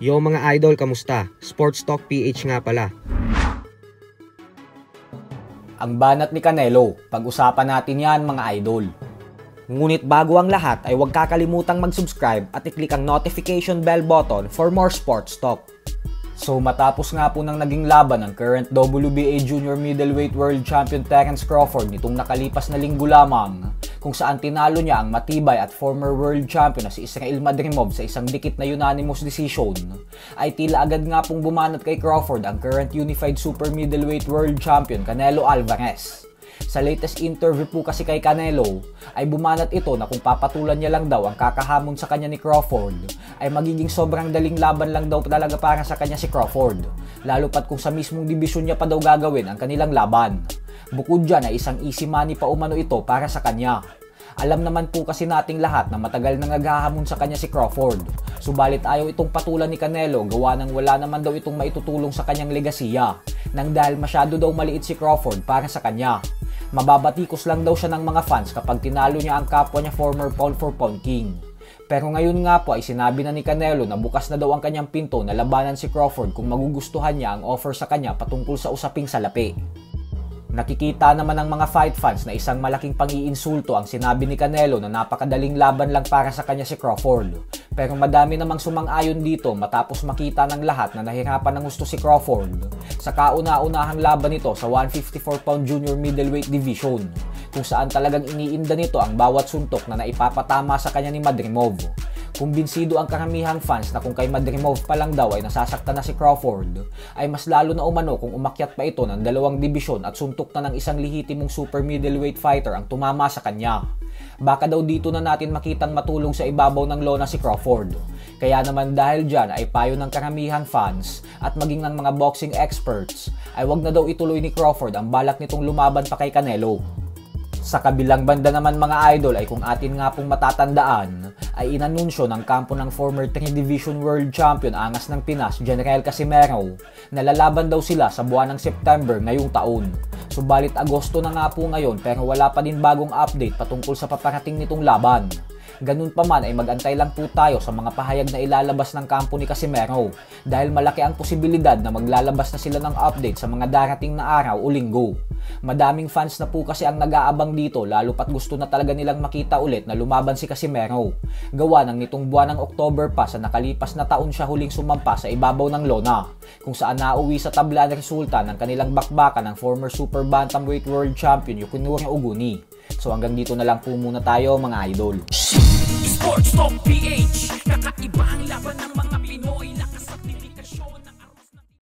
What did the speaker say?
Yo mga idol, kamusta? Sports Talk PH nga pala. Ang banat ni Canelo, pag-usapan natin yan mga idol. Ngunit bago ang lahat ay huwag kakalimutang mag-subscribe at i-click ang notification bell button for more sports talk. So matapos nga po ng naging laban ng current WBA Junior Middleweight World Champion Terence Crawford nitong nakalipas na linggo lamang, kung saan tinalo niya ang matibay at former world champion na si Israel Madrimov sa isang dikit na unanimous decision, ay tila agad nga pong bumanat kay Crawford ang current unified super middleweight world champion Canelo Alvarez. Sa latest interview po kasi kay Canelo, ay bumanat ito na kung papatulan niya lang daw ang kakahamon sa kanya ni Crawford, ay magiging sobrang daling laban lang daw talaga para sa kanya si Crawford, lalo pat kung sa mismong dibisyon niya pa daw gagawin ang kanilang laban. Bukod dyan ay isang easy money pa umano ito para sa kanya. Alam naman po kasi nating lahat na matagal nang naghahamon sa kanya si Crawford, subalit ayaw itong patulan ni Canelo gawa nang wala naman daw itong maitutulong sa kanyang legasiya, nang dahil masyado daw maliit si Crawford para sa kanya. Mababatikos lang daw siya ng mga fans kapag tinalo niya ang kapwa niya former pound for pound king. Pero ngayon nga po ay sinabi na ni Canelo na bukas na daw ang kanyang pinto na labanan si Crawford kung magugustuhan niya ang offer sa kanya patungkol sa usaping salapi. Nakikita naman ng mga fight fans na isang malaking pang-iinsulto ang sinabi ni Canelo na napakadaling laban lang para sa kanya si Crawford. Pero madami namang sumang-ayon dito matapos makita ng lahat na nahirapan ng gusto si Crawford sa kauna-unahang laban nito sa 154-pound junior middleweight division, kung saan talagang iniinda nito ang bawat suntok na naipapatama sa kanya ni Madrimov. Kumbinsido ang karamihang fans na kung kay Madrimov pa lang daw ay nasasaktan na si Crawford, ay mas lalo na umano kung umakyat pa ito ng dalawang dibisyon at suntok na ng isang lehitimong super middleweight fighter ang tumama sa kanya. Baka daw dito na natin makitang matulog sa ibabaw ng lona si Crawford. Kaya naman dahil dyan ay payo ng karamihang fans at maging ng mga boxing experts ay wag na daw ituloy ni Crawford ang balak nitong lumaban pa kay Canelo. Sa kabilang banda naman mga idol ay kung atin nga pong matatandaan ay inanunsyo ng kampo ng former 3 Division World Champion Angas ng Pinas, General Casimero, na lalaban daw sila sa buwan ng September ngayong taon. Subalit Agosto na nga po ngayon pero wala pa din bagong update patungkol sa paparating nitong laban. Ganun pa man ay magantay lang po tayo sa mga pahayag na ilalabas ng kampo ni Casimero dahil malaki ang posibilidad na maglalabas na sila ng update sa mga darating na araw o linggo. Madaming fans na po kasi ang nag-aabang dito lalo pat gusto na talaga nilang makita ulit na lumaban si Casimero. Gawa ng nitong buwan ng October pa sa nakalipas na taon siya huling sumampa sa ibabaw ng lona, kung saan nauwi sa tabla ang resulta ng kanilang bakbakan ng former super bantamweight world champion Yukimura Oguni. So hanggang dito na lang po muna tayo mga idol. Sports Talk PH, kakaiba ang laban ng